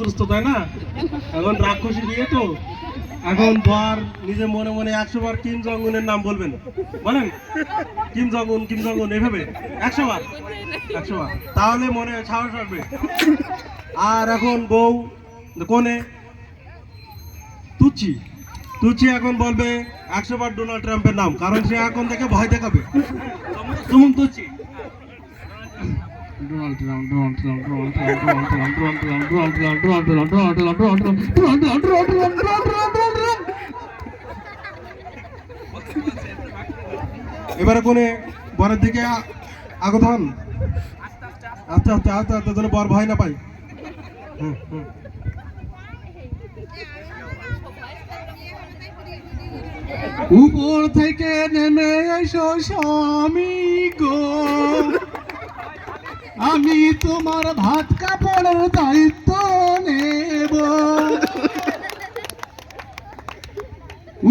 অসুস্থ, তাই না? এখন রাক্ষসী বিয়ে তো, এখন বর নিজে মনে মনে 100 বার কিম জং উনের নাম বলবেন। বলেন কিম জং উন, কিম জং উন, এভাবে 100 বার, 100 বার, তাহলে মনে সাহস আসবে। আর এখন বউ কোনে তুচি, তুচি এখন বলবে 100 বার ডোনাল্ড ট্রাম্পের নাম, কারণ সে এখন থেকে ভয় দেখাবে। তুমুন তুচি Donald Trump, Donald Trump, Donald Trump, Donald Trump, Donald Trump, Donald Trump, Donald Trump, Donald Trump, Donald Trump, Donald Trump, Donald Trump. এবারে কোনে বরের দিকে আগত হন, আস্তে আস্তে আস্তে আস্তে, যেন বর ভয় না পাই। উপর থেকে নেমে এসো স্বামী গো, আমি তোমার ভাত কাপড়ের দায়িত্ব নেব।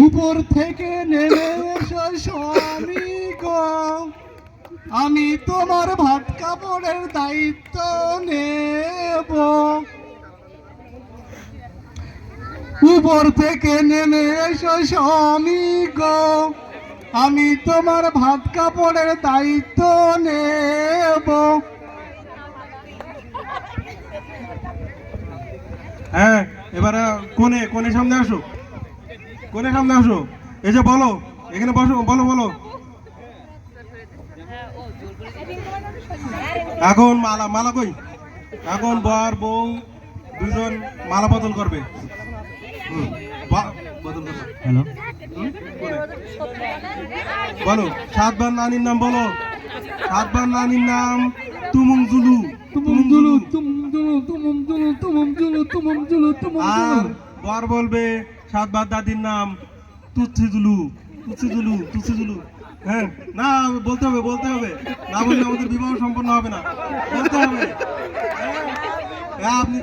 উপর থেকে নেমে এসো স্বামী গো, আমি তোমার ভাত কাপড়ের দায়িত্ব নেব। উপর থেকে নেমে এসো স্বামী গো, আমি তোমার ভাত কাপড়ের দায়িত্ব নেব। হ্যাঁ, এবারে কোনে কোনে সামনে আসো, কোনে সামনে আসো, এই যে বলো, এখানে বসো, বলো বলো। এখন মালা, মালা কই? এখন বর বউ দুজন মালা বদল করবে। বদল করবে। হ্যালো, বলো 7 বার নানির নাম বলো, 7 বার নানির নাম। তুমুং জুলু, তুমুম জুলু, তুমুম জুলু, তুমুম জুলু, তুমুম জুলু, তুমুম জুলু, তুমুম আর জুলু। বর বলবে 7 বার দাদির নাম। তুৎসি জুলু, তুৎসি জুলু, তুৎসি জুলু। হ্যাঁ, না বলতে হবে, বলতে হবে, না বললে আমাদের বিবাহ সম্পন্ন হবে না, বলতে হবে। হ্যাঁ, আপনি